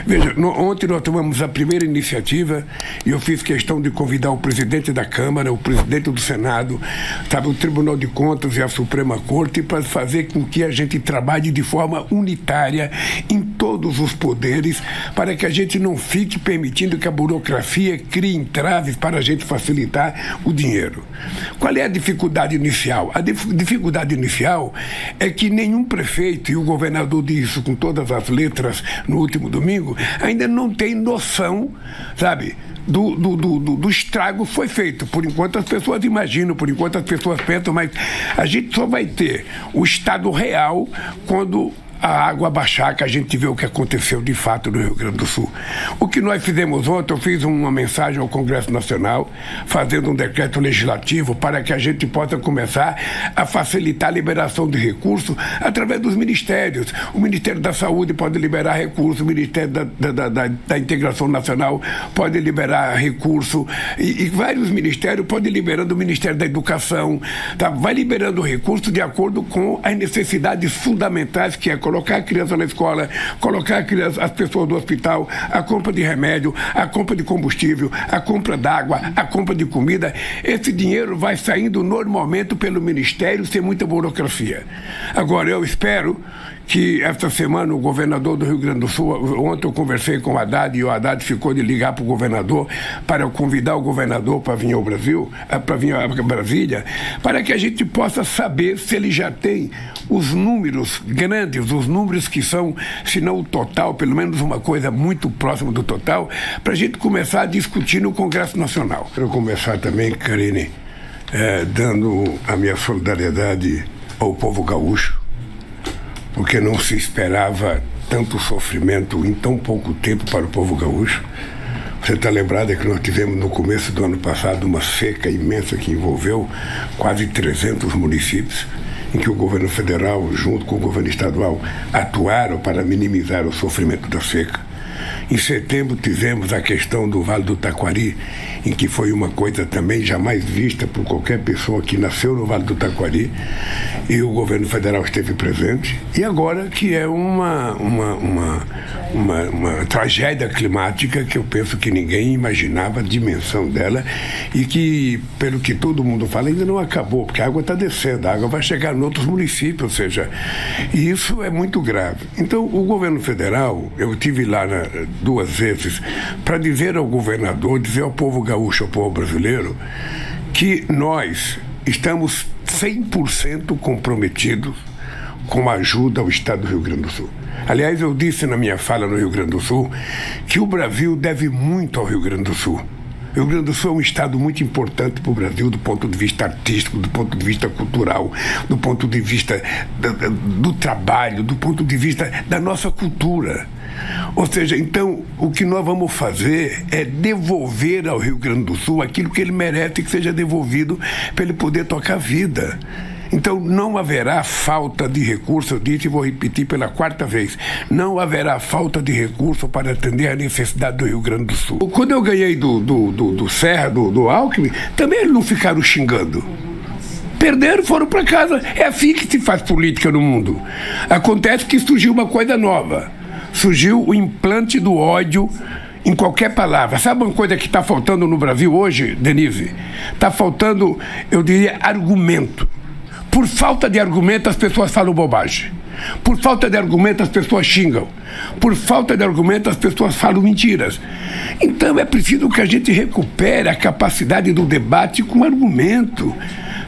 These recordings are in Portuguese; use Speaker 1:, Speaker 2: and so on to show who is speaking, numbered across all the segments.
Speaker 1: Veja, ontem nós tomamos a primeira iniciativa e eu fiz questão de convidar o presidente da Câmara, o presidente do Senado, sabe, o Tribunal de Contas e a Suprema Corte para fazer com que a gente trabalhe de forma unitária em todos os poderes para que a gente não fique permitindo que a burocracia crie entraves para a gente facilitar o dinheiro. Qual é a dificuldade inicial? A dificuldade inicial é que nenhum prefeito, e o governador disse isso com todas as letras no último domingo, ainda não tem noção, sabe, do estrago que foi feito. Por enquanto as pessoas imaginam, por enquanto as pessoas pensam, mas a gente só vai ter o estado real quando a água baixar, que a gente vê o que aconteceu de fato no Rio Grande do Sul. O que nós fizemos ontem, eu fiz uma mensagem ao Congresso Nacional, fazendo um decreto legislativo para que a gente possa começar a facilitar a liberação de recursos através dos ministérios. O Ministério da Saúde pode liberar recursos, o Ministério da Integração Nacional pode liberar recurso, e vários ministérios podem liberando, o Ministério da Educação, tá? Vai liberando recursos de acordo com as necessidades fundamentais, que é colocar a criança na escola, colocar as pessoas do hospital, a compra de remédio, a compra de combustível, a compra d'água, a compra de comida. Esse dinheiro vai saindo normalmente pelo Ministério sem muita burocracia. Agora, eu espero que esta semana o governador do Rio Grande do Sul, ontem eu conversei com o Haddad e o Haddad ficou de ligar para o governador para eu convidar o governador para vir ao Brasil, para vir a Brasília, para que a gente possa saber se ele já tem os números grandes, os números que são, se não o total, pelo menos uma coisa muito próxima do total, para a gente começar a discutir no Congresso Nacional. Quero começar também, Karine, dando a minha solidariedade ao povo gaúcho, porque não se esperava tanto sofrimento em tão pouco tempo para o povo gaúcho. Você está lembrada que nós tivemos no começo do ano passado uma seca imensa que envolveu quase 300 municípios, em que o governo federal, junto com o governo estadual, atuaram para minimizar o sofrimento da seca. Em setembro tivemos a questão do Vale do Taquari, em que foi uma coisa também jamais vista por qualquer pessoa que nasceu no Vale do Taquari, e o governo federal esteve presente. E agora que é uma tragédia climática que eu penso que ninguém imaginava a dimensão dela e que, pelo que todo mundo fala, ainda não acabou, porque a água está descendo, a água vai chegar em outros municípios, ou seja, e isso é muito grave. Então, o governo federal, eu estive lá duas vezes para dizer ao governador, dizer ao povo gaúcho, ao povo brasileiro, que nós estamos 100% comprometidos com a ajuda ao Estado do Rio Grande do Sul. Aliás, eu disse na minha fala no Rio Grande do Sul que o Brasil deve muito ao Rio Grande do Sul. O Rio Grande do Sul é um estado muito importante para o Brasil do ponto de vista artístico, do ponto de vista cultural, do ponto de vista do trabalho, do ponto de vista da nossa cultura. Ou seja, então, o que nós vamos fazer é devolver ao Rio Grande do Sul aquilo que ele merece que seja devolvido para ele poder tocar a vida. Então, não haverá falta de recurso, eu disse e vou repetir pela quarta vez, não haverá falta de recurso para atender a necessidade do Rio Grande do Sul. Quando eu ganhei do Serra, do Alckmin, também eles não ficaram xingando. Perderam, foram para casa. É assim que se faz política no mundo. Acontece que surgiu uma coisa nova. Surgiu o implante do ódio em qualquer palavra. Sabe uma coisa que está faltando no Brasil hoje, Denise? Está faltando, eu diria, argumento. Por falta de argumento, as pessoas falam bobagem. Por falta de argumento, as pessoas xingam. Por falta de argumento, as pessoas falam mentiras. Então, é preciso que a gente recupere a capacidade do debate com argumento.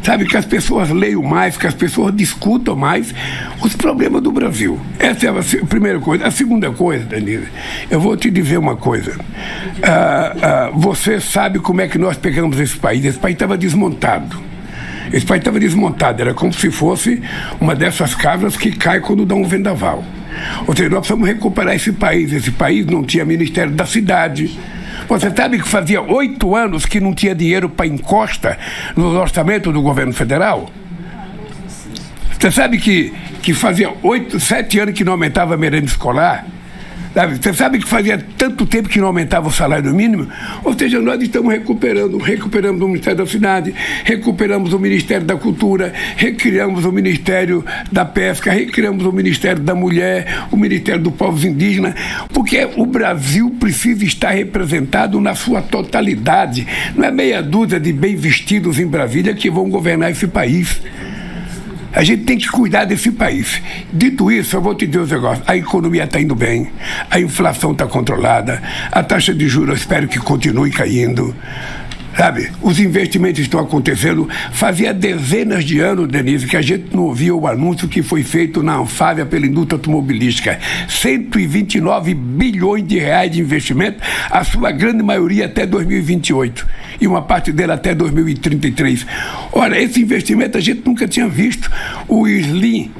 Speaker 1: Sabe, que as pessoas leiam mais, que as pessoas discutam mais os problemas do Brasil. Essa é a primeira coisa. A segunda coisa, Denise, eu vou te dizer uma coisa. Você sabe como é que nós pegamos esse país? Esse país estava desmontado. Esse país estava desmontado. Era como se fosse uma dessas casas que cai quando dá um vendaval. Ou seja, nós precisamos recuperar esse país. Esse país não tinha Ministério da Cidade. Você sabe que fazia 8 anos que não tinha dinheiro para encosta no orçamento do governo federal? Você sabe que fazia 7 anos que não aumentava a merenda escolar? Sabe? Você sabe que fazia tanto tempo que não aumentava o salário mínimo? Ou seja, nós estamos recuperamos o Ministério da Cidade, recuperamos o Ministério da Cultura, recriamos o Ministério da Pesca, recriamos o Ministério da Mulher, o Ministério dos Povos Indígenas, porque o Brasil precisa estar representado na sua totalidade. Não é meia dúzia de bem vestidos em Brasília que vão governar esse país. A gente tem que cuidar desse país. Dito isso, eu vou te dizer um negócio. A economia está indo bem, a inflação está controlada, a taxa de juros eu espero que continue caindo. Sabe, os investimentos estão acontecendo. Fazia dezenas de anos, Denise, que a gente não ouvia o anúncio que foi feito na Anfávia pela indústria automobilística. 129 bilhões de reais de investimento, a sua grande maioria até 2028. E uma parte dele até 2033. Ora, esse investimento a gente nunca tinha visto. O Slim,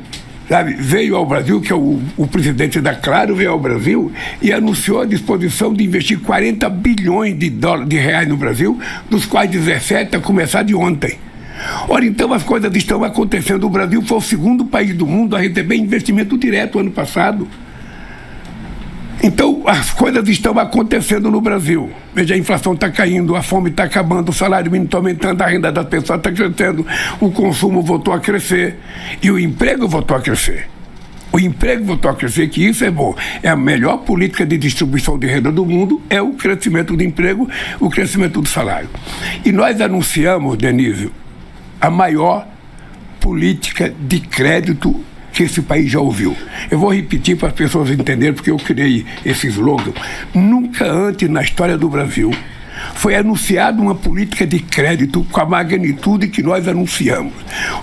Speaker 1: sabe, veio ao Brasil, que é o presidente da Claro, veio ao Brasil e anunciou a disposição de investir 40 bilhões de reais no Brasil, dos quais 17 a começar de ontem. Ora, então as coisas estão acontecendo. O Brasil foi o segundo país do mundo a receber investimento direto ano passado. Então, as coisas estão acontecendo no Brasil. Veja, a inflação está caindo, a fome está acabando, o salário mínimo está aumentando, a renda das pessoas está crescendo, o consumo voltou a crescer e o emprego voltou a crescer. O emprego voltou a crescer, que isso é bom. É a melhor política de distribuição de renda do mundo, é o crescimento do emprego, o crescimento do salário. E nós anunciamos, Denise, a maior política de crédito que esse país já ouviu. Eu vou repetir para as pessoas entenderem, porque eu criei esse slogan. Nunca antes na história do Brasil foi anunciada uma política de crédito com a magnitude que nós anunciamos.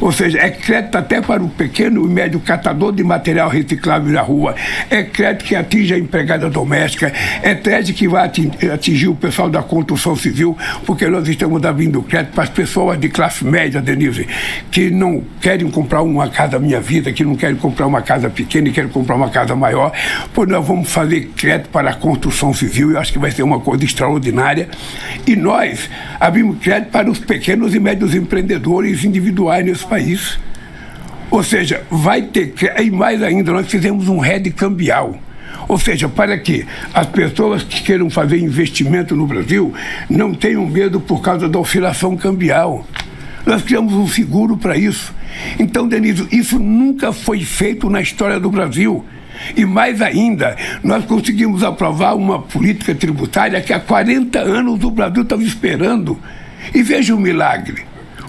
Speaker 1: Ou seja, é crédito até para o pequeno e médio catador de material reciclável na rua, é crédito que atinge a empregada doméstica, é crédito que vai atingir o pessoal da construção civil, porque nós estamos abrindo crédito para as pessoas de classe média, Denise, que não querem comprar uma casa Minha Vida, que não querem comprar uma casa pequena e querem comprar uma casa maior, pois nós vamos fazer crédito para a construção civil. Eu acho que vai ser uma coisa extraordinária. E nós abrimos crédito para os pequenos e médios empreendedores individuais nesse país. Ou seja, vai ter, e mais ainda, nós fizemos um hedge cambial. Ou seja, para que as pessoas que queiram fazer investimento no Brasil não tenham medo por causa da oscilação cambial. Nós criamos um seguro para isso. Então, Denise, isso nunca foi feito na história do Brasil. E mais ainda, nós conseguimos aprovar uma política tributária que há 40 anos o Brasil estava esperando. E veja o milagre.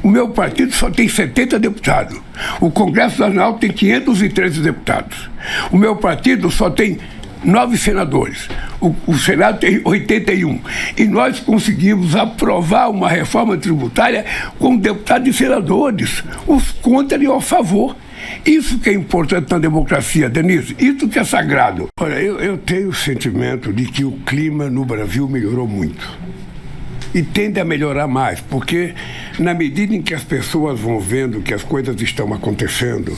Speaker 1: O meu partido só tem 70 deputados. O Congresso Nacional tem 513 deputados. O meu partido só tem 9 senadores. O Senado tem 81. E nós conseguimos aprovar uma reforma tributária com deputados e senadores, os contra e ao favor. Isso que é importante na democracia, Denise, isso que é sagrado. Olha, eu tenho o sentimento de que o clima no Brasil melhorou muito. E tende a melhorar mais, porque na medida em que as pessoas vão vendo que as coisas estão acontecendo,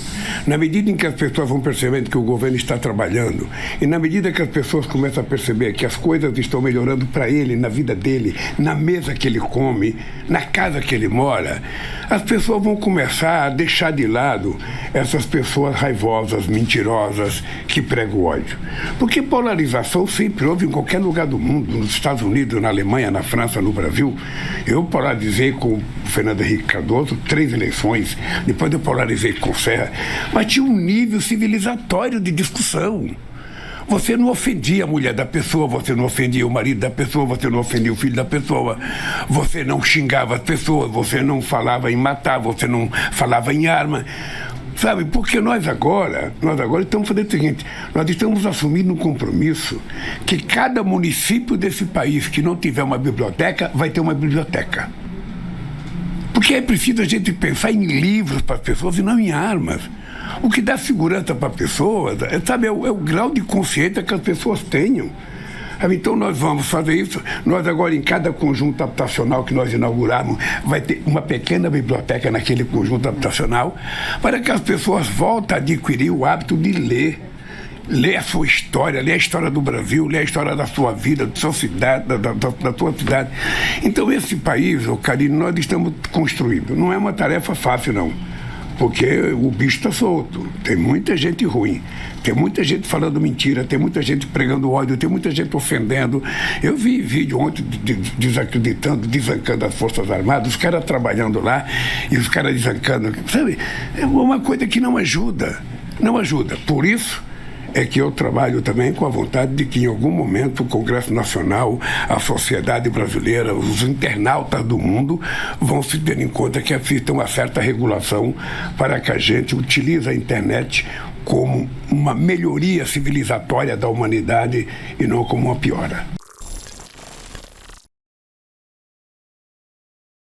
Speaker 1: na medida em que as pessoas vão percebendo que o governo está trabalhando, e na medida que as pessoas começam a perceber que as coisas estão melhorando para ele, na vida dele, na mesa que ele come, na casa que ele mora, as pessoas vão começar a deixar de lado essas pessoas raivosas, mentirosas, que pregam ódio. Porque polarização sempre houve em qualquer lugar do mundo, nos Estados Unidos, na Alemanha, na França, no Brasil. Eu polarizei com o Fernando Henrique Cardoso 3 eleições, depois eu polarizei com o Serra, mas tinha um nível civilizatório de discussão. Você não ofendia a mulher da pessoa, você não ofendia o marido da pessoa, você não ofendia o filho da pessoa, você não xingava as pessoas, você não falava em matar, você não falava em arma. Sabe, porque nós agora estamos fazendo o seguinte, nós estamos assumindo um compromisso que cada município desse país que não tiver uma biblioteca, vai ter uma biblioteca. Porque é preciso a gente pensar em livros para as pessoas e não em armas. O que dá segurança para as pessoas, sabe, é o grau de consciência que as pessoas tenham. Então nós vamos fazer isso. Nós agora, em cada conjunto habitacional que nós inaugurarmos, vai ter uma pequena biblioteca naquele conjunto habitacional, para que as pessoas voltem a adquirir o hábito de ler. Ler a sua história, ler a história do Brasil, ler a história da sua vida, da sua cidade, da sua cidade. Então esse país, Karine, nós estamos construindo. Não é uma tarefa fácil, não. Porque o bicho está solto. Tem muita gente ruim. Tem muita gente falando mentira, tem muita gente pregando ódio, tem muita gente ofendendo. Eu vi vídeo ontem desacreditando, desancando as Forças Armadas, os caras trabalhando lá e os caras desancando. Sabe? É uma coisa que não ajuda. Não ajuda. Por isso é que eu trabalho também com a vontade de que em algum momento o Congresso Nacional, a sociedade brasileira, os internautas do mundo vão se ter em conta que existe uma certa regulação para que a gente utilize a internet como uma melhoria civilizatória da humanidade e não como uma piora.